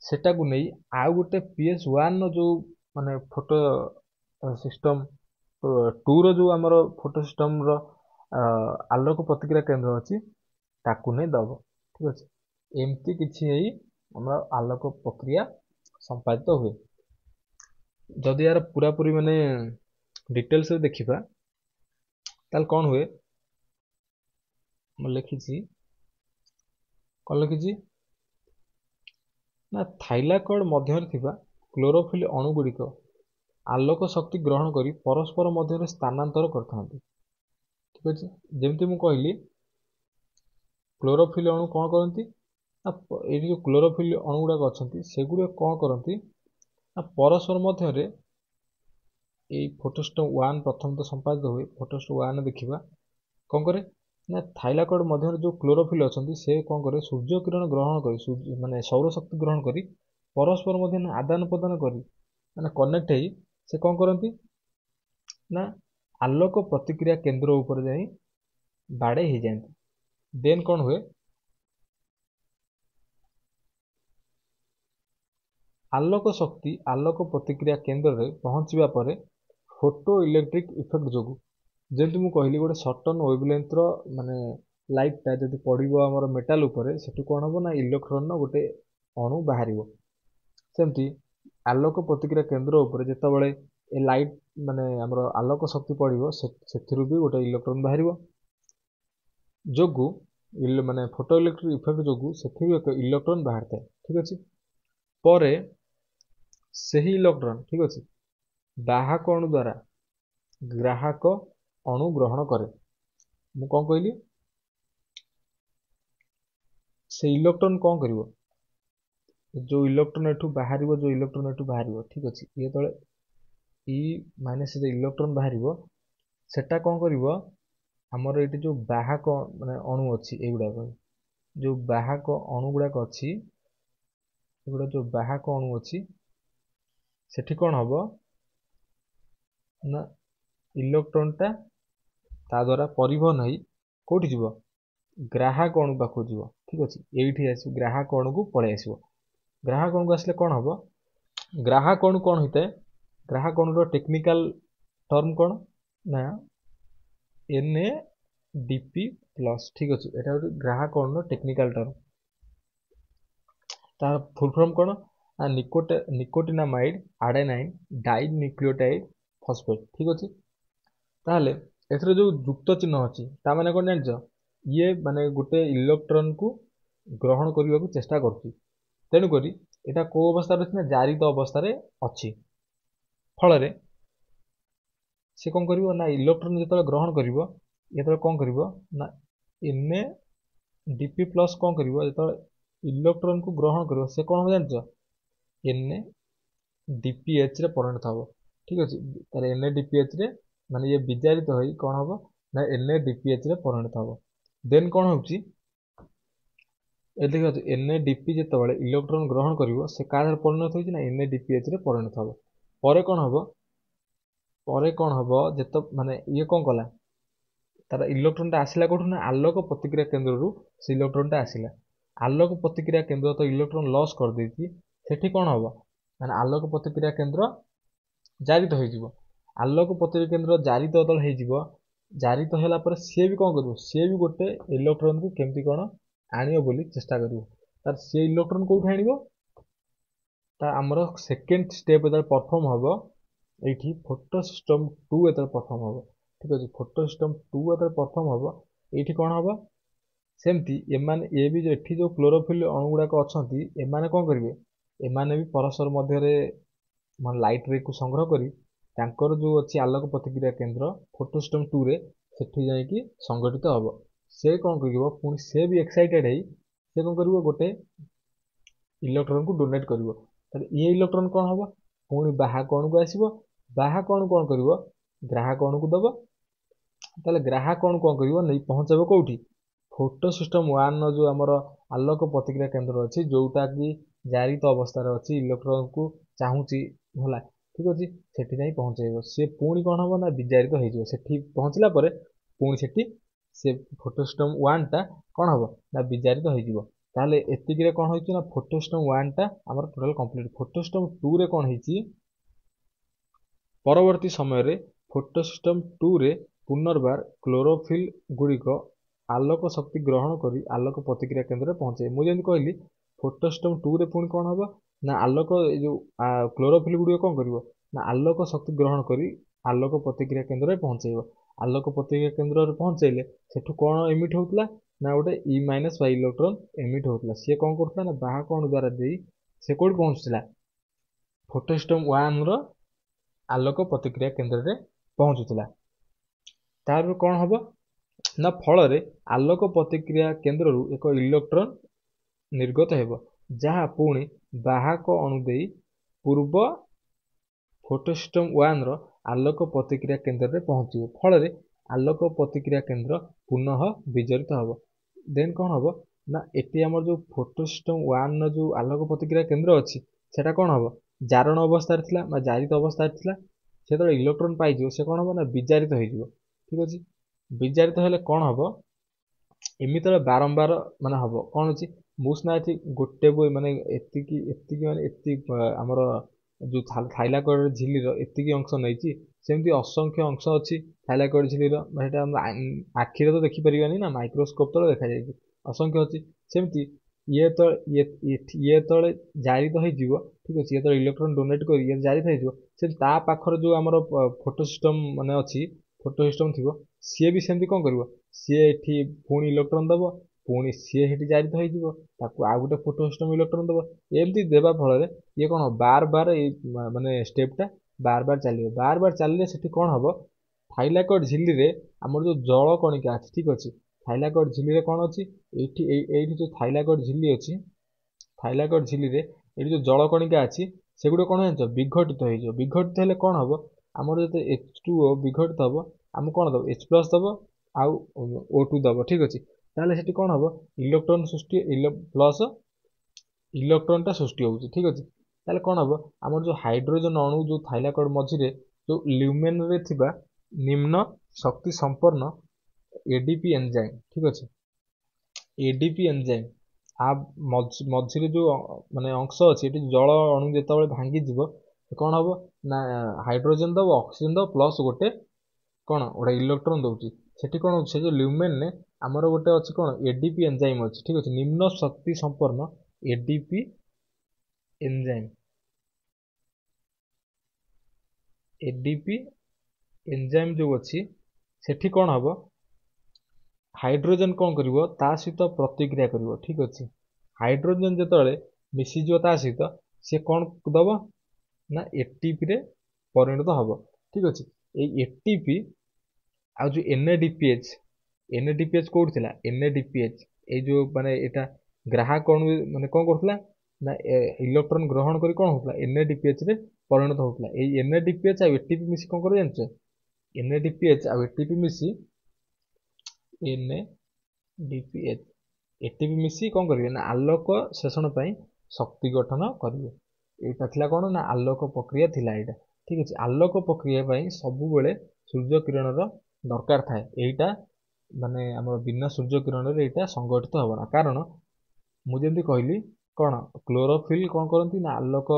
ସେଟାକୁ ନେଇ ଆଉ ଗୋଟେ PS1ର ଯେଉଁ ମାନେ ଫୋଟୋ ସିଷ୍ଟମ୍ 2ର ଯେଉଁ ଆମର ଫୋଟୋ ସିଷ୍ଟମ୍ର ଆଲୋକ ପ୍ରତିକ୍ରିୟା କେନ୍ଦ୍ର ଅଛି ତାକୁ ନେଇ ଦେବ। ଠିକ୍ ଅଛି। ଏମିତି କିଛି ହେଇ ଆମର ଆଲୋକ ପ୍ରକ୍ରିୟା ସମ୍ପାଦିତ ହୁଏ। ଯଦି ଏହାର ପୁରାପୁରି ମାନେ ଡିଟେଲ୍ସରେ ଦେଖିବା ତାହେଲେ କ'ଣ ହୁଏ? ମୁଁ ଲେଖିଛି କ'ଣ ଲେଖିଛି ନା ଥାଇଲାକଏଡ୍ ମଧ୍ୟରେ ଥିବା କ୍ଲୋରୋଫିଲ୍ ଅଣୁଗୁଡ଼ିକ ଆଲୋକ ଶକ୍ତି ଗ୍ରହଣ କରି ପରସ୍ପର ମଧ୍ୟରେ ସ୍ଥାନାନ୍ତର କରିଥାନ୍ତି। ଠିକ୍ ଅଛି। ଯେମିତି ମୁଁ କହିଲି କ୍ଲୋରୋଫିଲ୍ ଅଣୁ କ'ଣ କରନ୍ତି ନା ଏଇଠି ଯେଉଁ କ୍ଲୋରୋଫିଲ୍ ଅଣୁ ଗୁଡ଼ାକ ଅଛନ୍ତି ସେଗୁଡ଼ିକ କ'ଣ କରନ୍ତି ନା ପରସ୍ପର ମଧ୍ୟରେ ଏଇ ଫୋଟୋସିଷ୍ଟମ୍ 1 ପ୍ରଥମ ତ ସମ୍ପାଦିତ ହୁଏ। ଫୋଟୋସିଷ୍ଟମ୍ 1 ଦେଖିବା କ'ଣ କରେ ନା ଥାଇଲାକଏଡ୍ ମଧ୍ୟରେ ଯେଉଁ କ୍ଲୋରୋଫିଲ୍ ଅଛନ୍ତି ସେ କ'ଣ କରେ ସୂର୍ଯ୍ୟ କିରଣ ଗ୍ରହଣ କରି ମାନେ ସୌରଶକ୍ତି ଗ୍ରହଣ କରି ପରସ୍ପର ମଧ୍ୟରେ ଆଦାନ ପ୍ରଦାନ କରି ମାନେ କନେକ୍ଟ ହେଇ ସେ କ'ଣ କରନ୍ତି ନା ଆଲୋକ ପ୍ରତିକ୍ରିୟା କେନ୍ଦ୍ର ଉପରେ ଯାଇ ବାଡ଼େଇ ହେଇଯାଆନ୍ତି। ଦେନ୍ କ'ଣ ହୁଏ? ଆଲୋକ ଶକ୍ତି ଆଲୋକ ପ୍ରତିକ୍ରିୟା କେନ୍ଦ୍ରରେ ପହଞ୍ଚିବା ପରେ ଫୋଟୋ ଇଲେକ୍ଟ୍ରିକ୍ ଇଫେକ୍ଟ ଯୋଗୁଁ ଯେମିତି ମୁଁ କହିଲି ଗୋଟେ ସର୍ଟନ୍ ୱେଭଲେନ୍ଥର ମାନେ ଲାଇଟ୍ଟା ଯଦି ପଡ଼ିବ ଆମର ମେଟାଲ ଉପରେ ସେଠୁ କ'ଣ ହେବ ନା ଇଲେକ୍ଟ୍ରନର ଗୋଟେ ଅଣୁ ବାହାରିବ। ସେମିତି ଆଲୋକ ପ୍ରତିକ୍ରିୟା କେନ୍ଦ୍ର ଉପରେ ଯେତେବେଳେ ଏ ଲାଇଟ୍ ମାନେ ଆମର ଆଲୋକ ଶକ୍ତି ପଡ଼ିବ ସେଥିରୁ ବି ଗୋଟେ ଇଲେକ୍ଟ୍ରନ ବାହାରିବ। ଯୋଗୁଁ ମାନେ ଫୋଟୋ ଇଲେକ୍ଟ୍ରିକ୍ ଇଫେକ୍ଟ ଯୋଗୁଁ ସେଥିରୁ ଏକ ଇଲେକ୍ଟ୍ରନ ବାହାରିଥାଏ। ଠିକ୍ ଅଛି। ପରେ ସେହି ଇଲେକ୍ଟ୍ରନ ଠିକ୍ ଅଛି ବାହକ ଅଣୁ ଦ୍ୱାରା ଗ୍ରାହକ ଅଣୁ ଗ୍ରହଣ କରେ। ମୁଁ କ'ଣ କହିଲି? ସେ ଇଲେକ୍ଟ୍ରନ କ'ଣ କରିବ? ଯେଉଁ ଇଲେକ୍ଟ୍ରନ ଏଠୁ ବାହାରିବ ଠିକ୍ ଅଛି। ଯେତେବେଳେ ଇଲେକ୍ଟ୍ରନ ବାହାରିବ ସେଟା କ'ଣ କରିବ? ଆମର ଏଇଠି ଯେଉଁ ବାହକ ମାନେ ଅଣୁ ଅଛି ଏଇଗୁଡ଼ାକ ଯେଉଁ ବାହକ ଅଣୁ ଗୁଡ଼ାକ ଅଛି ଏଗୁଡ଼ା ଯେଉଁ ବାହକ ଅଣୁ ଅଛି ସେଠି କ'ଣ ହେବ ନା ଇଲେକ୍ଟ୍ରନଟା ତା ଦ୍ୱାରା ପରିବହନ ହେଇ କେଉଁଠି ଯିବ? ଗ୍ରାହକ ଅଣୁ ପାଖକୁ ଯିବ। ଠିକ୍ ଅଛି। ଏଇଠି ଆସିବ ଗ୍ରାହକ ଅଣୁକୁ ପଳେଇ ଆସିବ। ଗ୍ରାହକ ଅଣୁକୁ ଆସିଲେ କ'ଣ ହେବ? ଗ୍ରାହକ ଅଣୁ କ'ଣ ହୋଇଥାଏ? ଗ୍ରାହକ ଅଣୁର ଟେକ୍ନିକାଲ ଟର୍ମ କ'ଣ ନା NADP+। ଠିକ୍ ଅଛି। ଏଇଟା ଗୋଟେ ଗ୍ରାହକ ଅଣୁର ଟେକ୍ନିକାଲ ଟର୍ମ। ତାର ଫୁଲ୍ ଫର୍ମ କ'ଣ ନା ନିକୋଟିନାମାଇଡ୍ ଆଡେନାଇନ୍ ଡାଇନ୍ୟୁକ୍ଲିଓଟାଇଡ୍ ଫସ୍ଫେଟ୍। ଠିକ୍ ଅଛି। ତାହେଲେ ଏଥିରେ ଯୋଉ ଯୁକ୍ତ ଚିହ୍ନ ଅଛି ତା ମାନେ କ'ଣ ଜାଣିଛ? ଇଏ ମାନେ ଗୋଟେ ଇଲେକ୍ଟ୍ରନକୁ ଗ୍ରହଣ କରିବାକୁ ଚେଷ୍ଟା କରୁଛି। ତେଣୁକରି ଏଇଟା କୋଉ ଅବସ୍ଥାରେ ଅଛି ନା ଜାରିତ ଅବସ୍ଥାରେ ଅଛି। ଫଳରେ ସେ କ'ଣ କରିବ ନା ଇଲେକ୍ଟ୍ରନ ଯେତେବେଳେ ଗ୍ରହଣ କରିବ ଯେତେବେଳେ କ'ଣ କରିବ ନା NADP ପ୍ଲସ୍ କ'ଣ କରିବ ଯେତେବେଳେ ଇଲେକ୍ଟ୍ରନକୁ ଗ୍ରହଣ କରିବ ସେ କ'ଣ ହବ ଜାଣିଛ? NADPH ରେ ପରିଣତ ହବ। ଠିକ୍ ଅଛି। ତାର NADPH ରେ ମାନେ ଇଏ ବିଜାରିତ ହୋଇ କ'ଣ ହବ ନା NADPH ରେ ପରିଣତ ହବ। ଦେନ୍ କ'ଣ ହେଉଛି ଏ ଦେଖ NADP ଯେତେବେଳେ ଇଲେକ୍ଟ୍ରନ ଗ୍ରହଣ କରିବ ସେ କାହାରେ ପରିଣତ ହେଉଛି ନା NADPH ରେ ପରିଣତ ହବ। ପରେ କ'ଣ ହବ ଯେତେ ମାନେ ଇଏ କ'ଣ କଲା ତାର ଇଲେକ୍ଟ୍ରନଟା ଆସିଲା କୋଉଠୁ ନା ଆଲୋକ ପ୍ରତିକ୍ରିୟା କେନ୍ଦ୍ରରୁ ସେ ଇଲେକ୍ଟ୍ରନଟା ଆସିଲା। ଆଲୋକ ପ୍ରତିକ୍ରିୟା କେନ୍ଦ୍ର ତ ଇଲେକ୍ଟ୍ରନ ଲସ୍ କରିଦେଇଛି। ସେଠି କ'ଣ ହବ ମାନେ ଆଲୋକ ପ୍ରତିକ୍ରିୟା କେନ୍ଦ୍ର ଜାରିତ ହୋଇଯିବ। ଆଲୋକ ପ୍ରତିକ୍ରିୟା କେନ୍ଦ୍ର ଜାରିତ ଯେତେବେଳେ ହେଇଯିବ, ଜାରିତ ହେଲା ପରେ ସିଏ ବି କ'ଣ କରିବ? ସିଏ ବି ଗୋଟେ ଇଲେକ୍ଟ୍ରନକୁ କେମିତି କ'ଣ ଆଣିବ ବୋଲି ଚେଷ୍ଟା କରିବ। ତାର ସେ ଇଲେକ୍ଟ୍ରନ କୋଉଠୁ ଆଣିବ? ତା ଆମର ସେକେଣ୍ଡ ଷ୍ଟେପ୍ ଯେତେବେଳେ ପରଫର୍ମ ହବ ଏଇଠି ଫୋଟୋ ସିଷ୍ଟମ 2 ଯେତେବେଳେ ପରଫର୍ମ ହବ। ଠିକ୍ ଅଛି। ଫୋଟୋ ସିଷ୍ଟମ 2 ଯେତେବେଳେ ପରଫର୍ମ ହବ ଏଇଠି କ'ଣ ହବ? ସେମିତି ଏମାନେ ବି ଏଠି ଯୋଉ କ୍ଲୋରୋଫିଲ୍ ଅଣୁ ଗୁଡ଼ାକ ଅଛନ୍ତି ଏମାନେ କ'ଣ କରିବେ? ଏମାନେ ବି ପରସ୍ପର ମଧ୍ୟରେ ମାନେ ଲାଇଟ୍ ରେକୁ ସଂଗ୍ରହ କରି ତାଙ୍କର ଯୋଉ ଅଛି ଆଲୋକ ପ୍ରତିକ୍ରିୟା କେନ୍ଦ୍ର ଫୋଟୋ ସିଷ୍ଟମ 2 ରେ ସେଠି ଯାଇକି ସଂଗଠିତ ହବ। ସେ କ'ଣ କରିବ ପୁଣି ସେ ବି ଏକ୍ସାଇଟେଡ୍ ହେଇ ସେ କ'ଣ କରିବ ଗୋଟେ ଇଲେକ୍ଟ୍ରନକୁ ଡୋନେଟ୍ କରିବ। ତାହେଲେ ଇଏ ଇଲେକ୍ଟ୍ରନ କ'ଣ ହବ? ପୁଣି ବାହକ ଅଣୁକୁ ଆସିବ। ବାହକ ଅଣୁ କ'ଣ କରିବ? ଗ୍ରାହକ ଅଣୁକୁ ଦବ। ତାହେଲେ ଗ୍ରାହକ ଅଣୁ କ'ଣ କରିବ? ନେଇ ପହଞ୍ଚାଇବ କୋଉଠି? ଫୋଟୋ ସିଷ୍ଟମ 1 ର ଯୋଉ ଆମର ଆଲୋକ ପ୍ରତିକ୍ରିୟା କେନ୍ଦ୍ର ଅଛି ଯୋଉଟା କି ଜାରିତ ଅବସ୍ଥାରେ ଅଛି ଇଲେକ୍ଟ୍ରନକୁ ଚାହୁଁଛି ହେଲା। ଠିକ୍ ଅଛି। ସେଠି ଯାଇ ପହଞ୍ଚାଇବ। ସେ ପୁଣି କ'ଣ ହବ ନା ବିଜାରିତ ହେଇଯିବ। ସେଠି ପହଞ୍ଚିଲା ପରେ ପୁଣି ସେଠି ସେ ଫୋଟୋ ସିଷ୍ଟମ 1 ଟା କ'ଣ ହବ ନା ବିଜାରିତ ହେଇଯିବ। ତାହେଲେ ଏତିକିରେ କ'ଣ ହେଇଛି ନା ଫୋଟୋ ସିଷ୍ଟମ 1 ଟା ଆମର ଟୋଟାଲ କମ୍ପ୍ଲିଟ୍। ଫୋଟୋ ସିଷ୍ଟମ 2 ରେ କ'ଣ ହେଇଛି? ପରବର୍ତ୍ତୀ ସମୟରେ ଫୋଟୋ ସିଷ୍ଟମ 2 ରେ ପୁନର୍ବାର କ୍ଲୋରୋଫିଲ୍ ଗୁଡ଼ିକ ଆଲୋକ ଶକ୍ତି ଗ୍ରହଣ କରି ଆଲୋକ ପ୍ରତିକ୍ରିୟା କେନ୍ଦ୍ରରେ ପହଞ୍ଚାଇବେ। ମୁଁ ଯେମିତି କହିଲି ଫୋଟୋ ସିଷ୍ଟମ 2 ରେ ପୁଣି କ'ଣ ହବ ନା ଆଲୋକ ଯୋଉ କ୍ଲୋରୋଫିଲ୍ ଗୁଡ଼ିକ କ'ଣ କରିବ ନା ଆଲୋକ ଶକ୍ତି ଗ୍ରହଣ କରି ଆଲୋକ ପ୍ରତିକ୍ରିୟା କେନ୍ଦ୍ରରେ ପହଞ୍ଚାଇବ। ଆଲୋକ ପ୍ରତିକ୍ରିୟା କେନ୍ଦ୍ରରେ ପହଞ୍ଚାଇଲେ ସେଠୁ କ'ଣ ଏମିଟ୍ ହେଉଥିଲା ନା ଗୋଟେ E- ଇଲେକ୍ଟ୍ରନ ଏମିଟ୍ ହେଉଥିଲା। ସିଏ କ'ଣ କରୁଥିଲା ନା ବାହକ ଅଣୁ ଦ୍ୱାରା ଦେଇ ସେ କୋଉଠି ପହଞ୍ଚୁଥିଲା? ଫୋଟୋ ସିଷ୍ଟମ 1 ର ଆଲୋକ ପ୍ରତିକ୍ରିୟା କେନ୍ଦ୍ରରେ ପହଞ୍ଚୁଥିଲା। ତାପରେ କ'ଣ ହବ ନା ଫଳରେ ଆଲୋକ ପ୍ରତିକ୍ରିୟା କେନ୍ଦ୍ରରୁ ଏକ ଇଲେକ୍ଟ୍ରନ ନିର୍ଗତ ହେବ ଯାହା ପୁଣି ବାହକ ଅଣୁ ଦେଇ ପୂର୍ବ ଫୋଟୋ ସିଷ୍ଟମ 1 ର ଆଲୋକ ପ୍ରତିକ୍ରିୟା କେନ୍ଦ୍ରରେ ପହଞ୍ଚିବ। ଫଳରେ ଆଲୋକ ପ୍ରତିକ୍ରିୟା କେନ୍ଦ୍ର ପୁନଃ ବିଜଡ଼ିତ ହେବ। ଦେନ୍ କ'ଣ ହବ ନା ଏଠି ଆମର ଯୋଉ ଫୋଟୋ ସିଷ୍ଟମ 1 ର ଯୋଉ ଆଲୋକ ପ୍ରତିକ୍ରିୟା କେନ୍ଦ୍ର ଅଛି ସେଟା କ'ଣ ହବ? ଜାରଣ ଅବସ୍ଥାରେ ଥିଲା ବା ଜାରିତ ଅବସ୍ଥାରେ ଥିଲା। ସେତେବେଳେ ଇଲେକ୍ଟ୍ରନ ପାଇଯିବ ସେ କ'ଣ ହବ ନା ବିଜାରିତ ହେଇଯିବ। ଠିକ୍ ଅଛି। ବିଜାରିତ ହେଲେ କ'ଣ ହବ? ଏମିତି ବାରମ୍ବାର ମାନେ ହବ। କ'ଣ ଅଛି? ମୁଁ ସିନା ଏଠି ଗୋଟେ ମାନେ ଏତିକି ମାନେ ଏତିକି ଆମର ଯୋଉ ଥାଇଲାକଏଡ୍ ଝିଲ୍ଲିର ଏତିକି ଅଂଶ ନେଇଛି। ସେମିତି ଅସଂଖ୍ୟ ଅଂଶ ଅଛି ଥାଇଲାକଏଡ୍ ଝିଲ୍ଲିର। ସେଇଟା ଆମେ ଆଖିରେ ତ ଦେଖିପାରିବାନି ନା, ମାଇକ୍ରୋସ୍କୋପ ତଳେ ଦେଖାଯାଇଛି। ଅସଂଖ୍ୟ ଅଛି। ସେମିତି ଇଏ ଯେତେବେଳେ ଜାରିତ ହେଇଯିବ, ଠିକ୍ ଅଛି, ଯେତେବେଳେ ଇଲେକ୍ଟ୍ରନ ଡୋନେଟ୍ କରି ଇଏ ଜାରିତ ହେଇଯିବ, ସେ ତା ପାଖରେ ଯୋଉ ଆମର ଫୋଟୋ ସିଷ୍ଟମ ମାନେ ଅଛି, ଫୋଟୋ ସିଷ୍ଟମ ଥିବ, ସିଏ ବି ସେମିତି କ'ଣ କରିବ? ସିଏ ଏଠି ପୁଣି ଇଲେକ୍ଟ୍ରନ ଦବ, ପୁଣି ସିଏ ସେଠି ଜାରିତ ହେଇଯିବ, ତାକୁ ଆଉ ଗୋଟେ ଫୋଟୋ ସିଷ୍ଟମ ଇଲେକ୍ଟ୍ରନ ଦବ। ଏମିତି ଦେବା ଫଳରେ ଇଏ କ'ଣ ବାର ଏଇ ମାନେ ଷ୍ଟେପଟା ବାର ଚାଲିବ। ବାର ଚାଲିଲେ ସେଠି କ'ଣ ହବ? ଥାଇଲାକଏଡ୍ ଝିଲ୍ଲିରେ ଆମର ଯୋଉ ଜଳ କଣିକା ଅଛି, ଠିକ୍ ଅଛି, ଥାଇଲାକଏଡ୍ ଝିଲ୍ଲିରେ କ'ଣ ଅଛି? ଏଇଠି ଯୋଉ ଥାଇଲାକଏଡ୍ ଝିଲ୍ଲି ଅଛି, ଥାଇଲାକଏଡ୍ ଝିଲ୍ଲିରେ ଏଇଠି ଯୋଉ ଜଳ କଣିକା ଅଛି ସେଗୁଡିକ କ'ଣ ଜାଣିଛ? ବିଘଟିତ ହେଇଯିବ। ବିଘଟିତ ହେଲେ କ'ଣ ହବ? ଆମର ଯେତେ H2O ବିଘଟିତ ହବ, ଆମକୁ କ'ଣ ଦବ? H+ ଦବ ଆଉ O2 ଦବ। ଠିକ୍ ଅଛି। ତାହେଲେ ସେଠି କ'ଣ ହବ? ଇଲେକ୍ଟ୍ରନ ସୃଷ୍ଟି ପ୍ଲସ୍ ଇଲେକ୍ଟ୍ରନଟା ସୃଷ୍ଟି ହେଉଛି। ଠିକ୍ ଅଛି। ତାହେଲେ କ'ଣ ହବ? ଆମର ଯୋଉ ହାଇଡ୍ରୋଜେନ ଅଣୁ ଯୋଉ ଥାଇଲାକଏଡ୍ ମଝିରେ ଯୋଉ ଲ୍ୟୁମେନରେ ଥିବା ନିମ୍ନ ଶକ୍ତି ସମ୍ପନ୍ନ ADP ଏନଜାଇମ୍, ଠିକ୍ ଅଛି, ADP ଏନଜାଇମ୍ ମଝିରେ ଯୋଉ ମାନେ ଅଂଶ ଅଛି, ଏଠି ଜଳ ଅଣୁ ଯେତେବେଳେ ଭାଙ୍ଗିଯିବ କ'ଣ ହବ ନା ହାଇଡ୍ରୋଜେନ ଦବ, ଅକ୍ସିଜେନ ଦବ, ପ୍ଲସ୍ ଗୋଟେ ଇଲେକ୍ଟ୍ରନ ଦଉଛି। ସେଠି କ'ଣ ହଉଛି? ସେ ଯୋଉ ଲ୍ୟୁମେନରେ ଆମର ଗୋଟେ ଅଛି କ'ଣ? ADP ଏନଜାଇମ୍ ଅଛି। ଠିକ୍ ଅଛି। ନିମ୍ନ ଶକ୍ତି ସମ୍ପନ୍ନ ADP एंजाइम एडीपी एंजाइम जो अच्छी सेठी कौन हम हाइड्रोजन कौन करिवो ता सहित प्रतिक्रिया करिवो ठीक अच्छे हाइड्रोजन जो मिसीज ता सहित सी कौन दब ना एटीपी रे परिणत हम ठीक अच्छे ये एटीपी आ जो एनएडीपीएच कौट थिला एनएडीपीएच ये जो माने एटा ग्राहक कौन माने कौन करथिला ना इलेक्ट्रॉन ग्रहण करी कौन होतला एनएडीपीएच रे परिणत होतला ए एनएडीपीएच आ एटीपी मिसी कौन करे जानछ एनएडीपीएच आ एटीपी मिसी एनएडीपीएच एटीपी मिसी कौन करिवे ना आलोक शोषण पई शक्ति गठन करिवे एटा थिला कौन ना आलोक प्रक्रिया थिला एटा ठीक अछि आलोक प्रक्रिया पई सब बेले सूर्य किरण रो दरकार थाए एटा माने हमर बिना सूर्य किरण रे एटा संगठित होबना कारण मु जेमति कहली कौन क्लोरोफिल कौन करती ना आलोक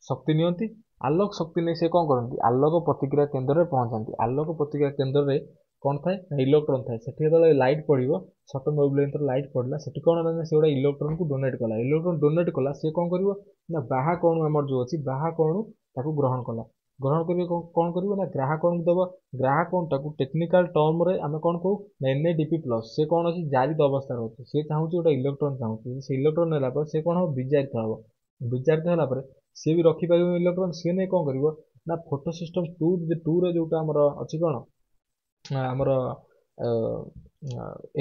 शक्ति नियंती आलोक शक्ति नहीं से कौन करती आलोक प्रतिक्रिया केंद्र रे पहुंचाती आलोक प्रतिक्रिया केंद्र रे कौन थाए इलेक्ट्रॉन थाए सेठी जतले लाइट पड़िबो छोटो वेवलेंथ रे लाइट पड़ला सेठी कौन ना से गोटा इलेक्ट्रॉन को डोनेट कला से कौन करिवो ना बाहा कोण हमर जो अछि बाहा कोण ताको ग्रहण कला ग्रहण करिवे कौन करिवो ना ग्राहक कोण दबो ग्राहक कोण ताको टेक्निकल टर्म रे आमे कौन कहू एनएडीपी प्लस से कौन अछि जारित अवस्था रहउछि से चाहूछि गोटा इलेक्ट्रॉन चाहूछि से इलेक्ट्रॉन नेला पर से कौन हो विजारित हबो विजारित होला पर से भी रखि पाइबो इलेक्ट्रॉन से नै कौन करिवो ना फोटो सिस्टम 2 रे जोटा हमर अछि कोन ଆମର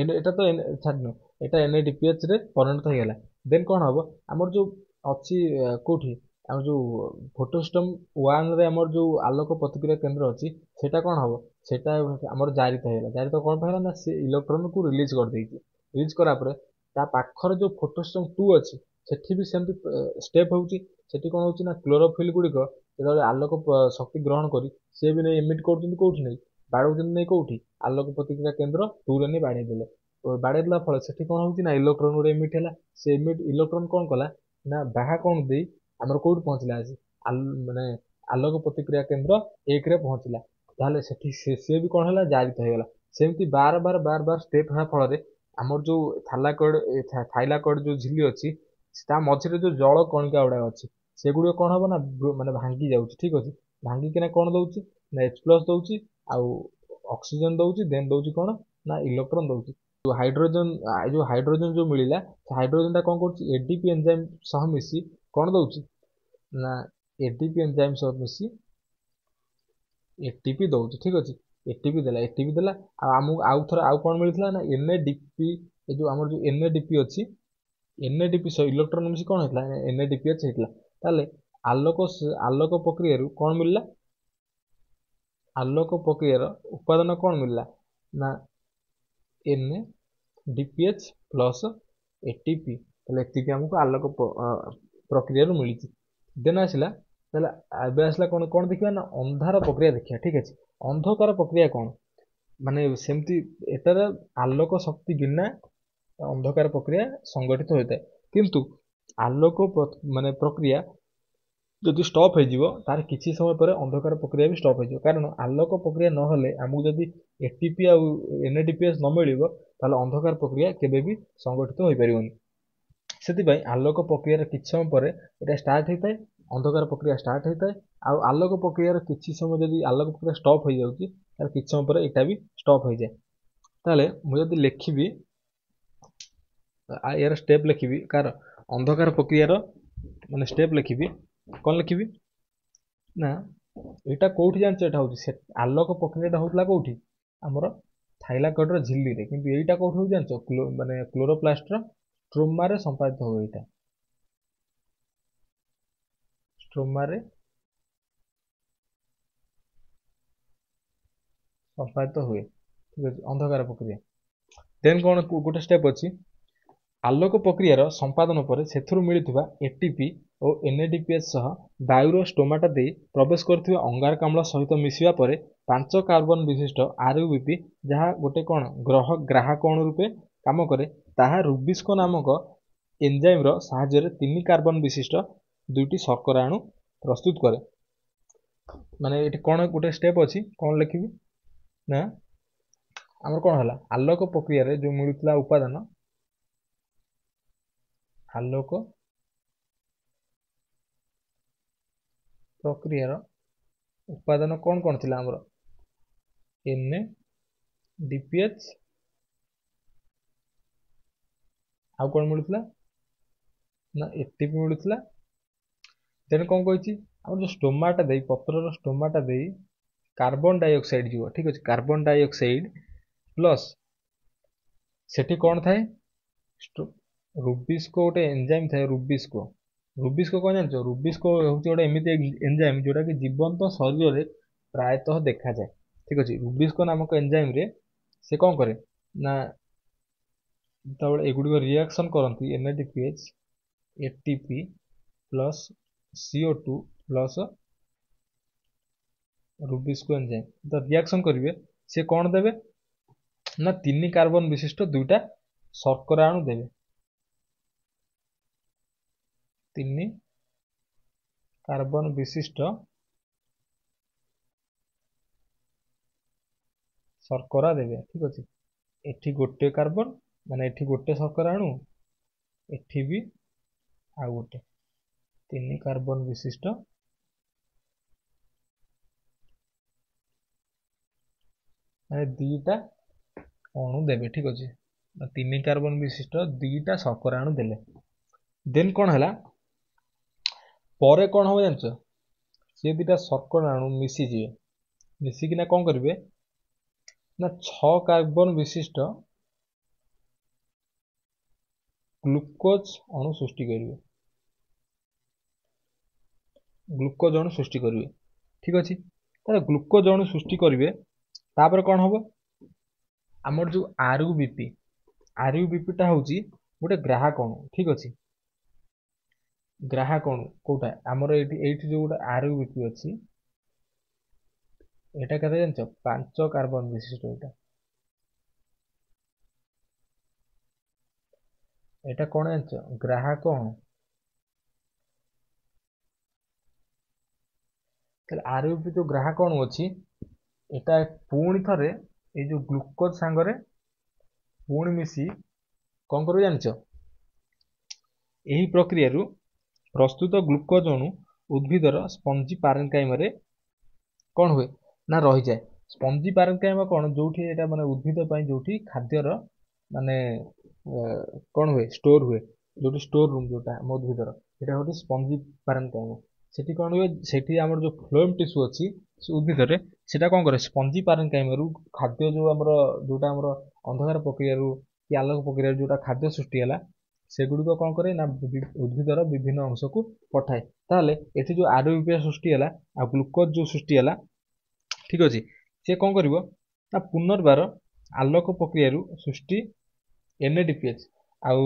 ଏଟା ତ ଛାଡିନ ଏଟା ଏନଏଡିପିଏଚ ରେ ପରିଣତ ହେଇଗଲା ଦେନ୍ କଣ ହବ ଆମର ଯୋଉ ଅଛି କୋଉଠି ଆମର ଯୋଉ ଫୋଟୋ ସିଷ୍ଟମ 1 ରେ ଆମର ଯୋଉ ଆଲୋକ ପ୍ରତିକ୍ରିୟା କେନ୍ଦ୍ର ଅଛି ସେଟା କଣ ହବ ସେଟା ଆମର ଜାରିତ ହେଇଗଲା ଜାରିତ କଣ ପାଇଁ ହେଲା ନା ସେ ଇଲେକ୍ଟ୍ରନ କୁ ରିଲିଜ କରିଦେଇଛି ରିଲିଜ କରା ପରେ ତା ପାଖରେ ଯୋଉ ଫୋଟୋ ସିଷ୍ଟମ 2 ଅଛି ସେଠି ବି ସେମିତି ଷ୍ଟେପ ହଉଛି ସେଠି କଣ ହଉଛି ନା କ୍ଲୋରୋଫିଲ ଗୁଡିକ ଯେତେବେଳେ ଆଲୋକ ଶକ୍ତି ଗ୍ରହଣ କରି ସେ ବି ନେଇ ଏମିଟ କରୁଛନ୍ତି କୋଉଠି ନେଇ ବାଡଉଛନ୍ତି ନେଇ କୋଉଠି ଆଲୋକ ପ୍ରତିକ୍ରିୟା କେନ୍ଦ୍ର 2 ରେ ନେଇ ବାଡେଇ ଦେଲେ ବାଡେଇ ଦେଲା ଫଳରେ ସେଠି କଣ ହଉଛି ନା ଇଲେକ୍ଟ୍ରନ ଗୁଡେ ଏମିଟ ହେଲା ସେ ଇଲେକ୍ଟ୍ରନ କଣ କଲା ନା ବାହା କଣ ଦେଇ ଆମର କୋଉଠି ପହଞ୍ଚିଲା ଆଜି ମାନେ ଆଲୋକ ପ୍ରତିକ୍ରିୟା କେନ୍ଦ୍ର 1 ରେ ପହଞ୍ଚିଲା ତାହେଲେ ସେଠି ସେ ବି କଣ ହେଲା ଜାରିତ ହେଇଗଲା ସେମିତି ବାର ବାର ଷ୍ଟେପ ହେବା ଫଳରେ ଆମର ଯୋଉ ଥାଇଲାକଏଡ ଯୋଉ ଝିଲି ଅଛି ତା ମଝିରେ ଯୋଉ ଜଳ କଣିକା ଗୁଡା ଅଛି ସେଗୁଡିକ କଣ ହବ ନା ମାନେ ଭାଙ୍ଗି ଯାଉଛି ଠିକ ଅଛି ଭାଙ୍ଗିକିନା କଣ ଦଉଛି ନା H+ ଦଉଛି ଆଉ ଅକ୍ସିଜେନ ଦଉଛି ଦେନ୍ ଦଉଛି କଣ ନା ଇଲେକ୍ଟ୍ରନ ଦଉଛି ଯୋଉ ହାଇଡ୍ରୋଜେନ ଯୋଉ ମିଳିଲା ସେ ହାଇଡ୍ରୋଜେନ ଟା କଣ କରୁଛି ଏଡିପି ଏନଜାଇମ ସହ ମିଶି କଣ ଦଉଛି ନା ଏଡିପି ଏନଜାଇମ ସହ ମିଶି ଏଟିପି ଦଉଛି ଠିକ ଅଛି ଏଟିପି ଦେଲା ଆଉ ଆମକୁ ଆଉ ଥର ଆଉ କଣ ମିଳିଥିଲା ନା ଏନଏଡିପି ଏ ଯୋଉ ଆମର ଯୋଉ ଏନଏଡିପି ଅଛି ଏନଏଡିପି ସହ ଇଲେକ୍ଟ୍ରନ ମିଶି କଣ ହେଇଥିଲା ଏନଏଡିପିଏଚ ହେଇଥିଲା ତାହେଲେ ଆଲୋକ ପ୍ରକ୍ରିୟାରୁ କଣ ମିଳିଲା ଆଲୋକ ପ୍ରକ୍ରିୟାର ଉପାଦାନ କଣ ମିଳିଲା ନା एनएडीपीएच प्लस एटीपी ताले एटीपी हमको आलोक प्रक्रिया मिली देन आसला ताले एबे आसला कोन कोन देखिबा ना अंधार प्रक्रिया देखिया ठीक अछि अंधकार प्रक्रिया कोन माने सेमती एटार आलोक शक्ति बिना अंधकार प्रक्रिया संगठित होता है किंतु आलोक माने प्रक्रिया जदि स्टॉप हो जीवो तार किछि समय पर अंधकार प्रक्रिया भी स्टॉप हो जीवो कारण आलोक प्रक्रिया न होले हमु जदि एटीपी आ एनएडीपीएस न मिलिबो ताले अंधकार प्रक्रिया केबे भी संगठित होई परिबोनी सेति भाई आलोक प्रक्रिया किछि समय पर एटा स्टार्ट होइताय अंधकार प्रक्रिया स्टार्ट होइताय आ आलोक प्रक्रिया किछि समय जदि आलोक प्रक्रिया स्टॉप हो जाउची तार किछि समय पर एटा भी स्टॉप हो जाय ताले मु जदि लिखिबी आ यार स्टेप लिखिबी कार अंधकार प्रक्रिया रो माने स्टेप लिखिबी कौन लिखिबी ना एटा कोठी जानछ एटा होची आलोक प्रक्रियाटा होतला कोठी हमर थाइलाकॉइड रो झिल्ली रे किंतु एटा कोठी हो जानछ माने क्लोरोप्लास्ट रो स्ट्रोमा रे संपादित हो एटा स्ट्रोमा रे संपादित हुए ठीक अछि अंधकार प्रक्रिया देन कोन गोटे स्टेप अछि आलोक प्रक्रियार संपादन पर सेथुरु मिलुथिबा एटीपी और एनएडीपीएस सह वायुर स्टोमाटा दे प्रवेश करथिबा अंगारकाम्ल सहित मिसिबा परे 5 कार्बन विशिष्ट आरयूबीपी जहाँ गोटे कोन ग्राहक कोण रूपे काम करे ताहा रुबिस्को नामक एंजाइम रो सहाय्य रे 3 कार्बन विशिष्ट दुईटी शर्करा अणु प्रस्तुत करे माने एठी कोन गोटे स्टेप अछि कोन लिखिबी ना हमर कोन हला आलोक प्रक्रिया रे जो मिलुतला उपादान आलोक प्रक्रियार उपादान कौन कौन थिला हमर NADPH आउ कौन मिलुला ना ATP मिलुला देन कौन कहिछि हमर जो स्टोमाटा देई पत्रर स्टोमाटा देई कार्बन डाइऑक्साइड जीव ठीक अछि कार्बन डाइऑक्साइड प्लस सेठी कौन थाए रुबिस्को गोटे एंजाइम थाए रुबिस्को कौन जानछ रुबिस्को होछि गोटे एमिति एंजाइम जोटा कि जीवंत शरीर रे प्रायतः देखा जाए ठीक अछि रुबिस्को नामक एंजाइम रे से कौन करे ना तबले एगुडी रिएक्शन करंती NADPH ATP plus CO2 plus rubisco enzyme तो रिएक्शन करिवे से कौन देबे ना 3 कार्बन विशिष्ट दुईटा शर्करा अणु देबे 3 कार्बन विशिष्ट शर्करा देबे ठीक अछि एठी गोटे कार्बन माने एठी गोटे शर्करा अणु एठी भी आ गोटे 3 कार्बन विशिष्ट माने दीटा अणु देबे ठीक अछि 3 कार्बन विशिष्ट दीटा शर्करा अणु देले देन कोन हला परे कोन हो जानछ से दीटा शर्करा अणु मिसी जिवे मिसी किना कोन करबे ना 6 कार्बन विशिष्ट ग्लूकोज अणु सृष्टि करिवे ग्लूकोज अणु सृष्टि करिवे ठीक अछि ताले ग्लूकोज अणु सृष्टि करिवे तापर कोन होबो हमर जो आरयूबीपी टा होची गोटे ग्राहक अणु ठीक अछि ग्राहक अणु कोटा हमर एठी जो गोटे आरयूबीपी अछि एटा कते जानछ 5 कार्बन विशिष्ट एटा कोन जानछ ग्राहक अणु ताले आरयूबीपी जो ग्राहक अणु अछि एटा पूर्ण थरे ए जो ग्लूकोज सांगरे पूर्ण मिसी कोन करू जानछ एही प्रक्रिया रु प्रस्तुत ग्लूकोज अणु उद्भिदर स्पंजी पारेन्काइम रे कोन हुए ना रही जाए स्पंजी पारेन्काइम कोन जोठी एटा माने उद्भिद पई जोठी खाद्यर माने कोन हुए स्टोर हुए जोठी स्टोर रूम जोटा उद्भिदर एटा होठी स्पंजी पारेन्काइम सेठी कोन हुए सेठी हमर जो फ्लोएम टिश्यू अछि से उद्भिद रे सेटा कोन करे स्पंजी पारेन्काइम रु खाद्य जो हमर जोटा हमर अंधकार प्रक्रिया रु कि आलोक प्रक्रिया जोटा खाद्य सृष्टि हला सेगुडी कोन करे ना उद्भिदर विभिन्न अंश को पठाए ताले एठी जो आरयूपीए सृष्टि हला आ ग्लूकोज जो सृष्टि हला ठीक अछि से कोन करिवो ना पुनर्बार आलोक प्रक्रिया रु सृष्टि NADPH आउ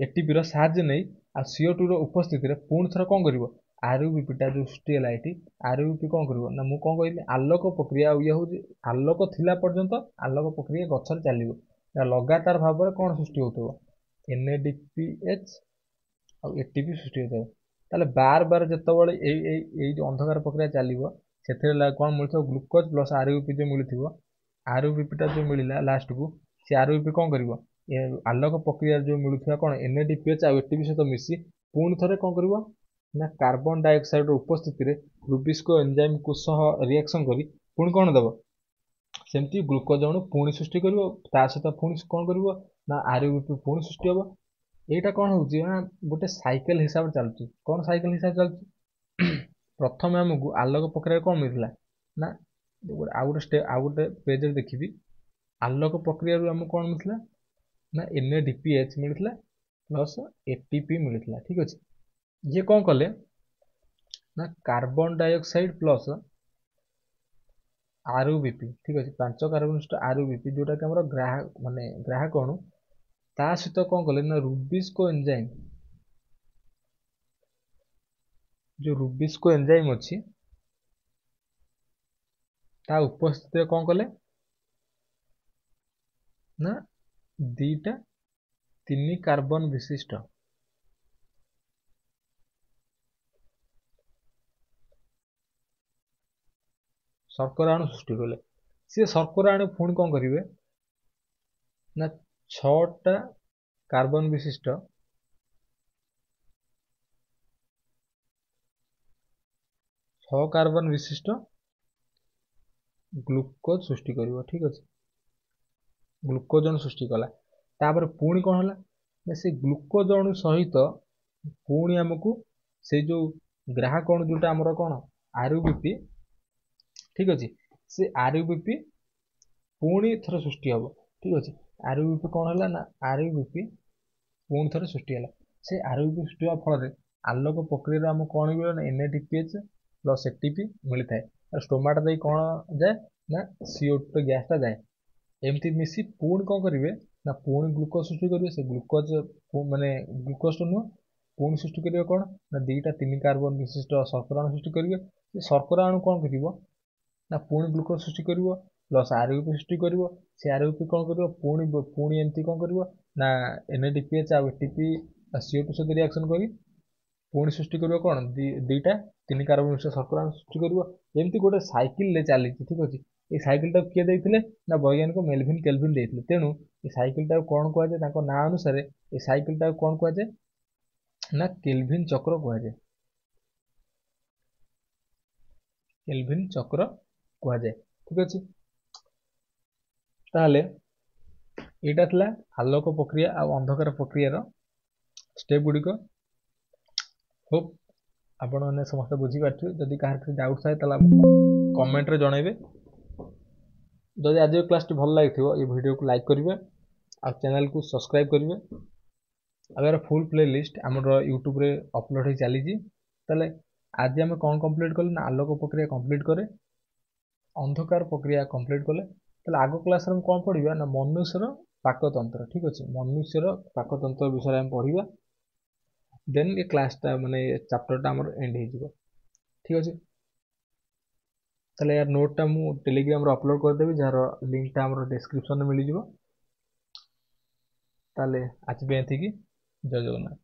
ATP रो साहाय्य नै आ CO2 रो उपस्थिति रे पूर्ण थर कोन करिवो आरयूपीपी टा जो सृष्टि हला एठी आरयूपीपी कोन करिवो ना मु कोन कहिली आलोक प्रक्रिया ये होची आलोक थिला पर्यंत आलोक प्रक्रिया गछर चालिवो लगातार भाव रे कोन सृष्टि होतबो NADPH आ ATP सृष्टि होतबो ताले बार बार जतबळे ए जो अंधकार प्रक्रिया चालिवो सेथे कोन मिलथो ग्लूकोज प्लस आरयूपी जो मिलिथिवो आरयूपी टा जो मिलिला लास्ट को से आरयूपी कोन करिवो ए आलोक प्रक्रिया जो मिलुथिया कोन NADPH आ ATP सहित मिसी पूर्ण थरे कोन करिवो ना कार्बन डाइऑक्साइड रो उपस्थिति रे रुबिस्को एंजाइम को सह रिएक्शन करी पुणी कोन दबो सेमती ग्लूकोज अणु पुणी सृष्टि करिवो ता सहित पुणी कोन करिवो ना आरयूपी पुणी सृष्टि हबो एटा कोन होउची ना गोटे साइकिल हिसाब चलची कोन साइकिल हिसाब चलची प्रथम हमकु आलोक प्रक्रिया कोन मिलला ना आ गोटे पेज रे देखिबी आलोक प्रक्रिया रु हमकु कोन मिलला ना NADPH मिलला प्लस ATP मिलला ठीक अछि ये कोन कले ना कार्बन डाइऑक्साइड प्लस आरयूबीपी ठीक अछि 5 कार्बन विशिष्ट आरयूबीपी जोटा कि हमर ग्राहक माने ग्राहक अणु ता सहित कोन कले ना रुबिस्को एंजाइम जो रुबिस्को एंजाइम अछि ता उपस्थिति रे कोन कले ना दीटा 3 कार्बन विशिष्ट शर्करा अणु सृष्टि कले से शर्करा अणु पुणी कोन करिवे ना 6टा कार्बन विशिष्ट 6 कार्बन विशिष्ट ग्लूकोज सृष्टि करिवो ठीक अछि ग्लूकोज अणु सृष्टि कला तापर पुणी कोन हला ना से ग्लूकोज अणु सहित पुणी हमकु से जो ग्राहक अणु जोटा हमर कोन आरयूबीपी ठीक अछि से आरयूबीपी पुणी थर सृष्टि हबो ठीक अछि आरयूबीपी कोन हला ना आरयूबीपी पुणी थर सृष्टि हला से आरयूबीपी सृष्टि होवा फल रे आलोक प्रक्रिया हम कोन मिलो ना एनएडीपीएच प्लस एटीपी मिली थाए स्टोमाटा दे कोन जाए ना CO2 गैस टा जाए एमती मिसी पुणी कोन करिवे ना पुणी ग्लूकोज सृष्टि करिवे से ग्लूकोज माने ग्लूकोज तो नु पुणी सृष्टि करिवे कोन ना दीटा 3 कार्बन विशिष्ट शर्करा अणु सृष्टि करिवे से शर्करा अणु कोन करिवो ना पुणी ग्लूकोज सृष्टि करिवो प्लस आरयूपी सृष्टि करिवो से आरयूपी कोन करिवो पुणी एमती कोन करिवो ना एनएडीपीएच आ एटीपी CO2 सहित रिएक्शन करी पुणी सृष्टि करिवो कोन दीटा 3 कार्बन विशिष्ट शर्करा अणु सृष्टि करिवो एमती गोटे साइकिल ले चली ठीक अछि ए साइकिल टा किए देथिले ना वैज्ञानिक मेल्विन केल्विन देथिले तेनु ए साइकिल टा कोन कुआ जाय ताको ना अनुसार ए साइकिल टा कोन कुआ जाय ना केल्विन चक्र कुआ जाय केल्विन चक्र कुआ जाय ठीक अछि ताले एटा थला आलोक प्रक्रिया आ अंधकार प्रक्रिया रो स्टेप गुडी को होप आपण माने समस्त बुझी पाथि जदि काहर के डाउट थाए तला कमेंट रे जणाइबे जदि आज क्लास टी भल लागिथिबो ए वीडियो को लाइक करिवे आ चैनल को सब्सक्राइब करिवे अगर फुल प्लेलिस्ट हमर YouTube रे अपलोड ही चली जी तले आज हम कोन कंप्लीट करले ना आलोक प्रक्रिया कंप्लीट करे अंधकार प्रक्रिया कंप्लीट करले तले आगो क्लास रे हम कोन पढिबा ना मनुष्यर पाकतंत्र ठीक अछि मनुष्यर पाकतंत्र विषय हम पढिबा देन ए क्लास टा माने चैप्टर टा हमर एंड हे जिवो ठीक अछि तले यार नोट टा मु टेलीग्राम रे अपलोड कर देबी जार लिंक टा हमर डिस्क्रिप्शन में मिली जिवो ताले आज बेथि की जय जगन्नाथ।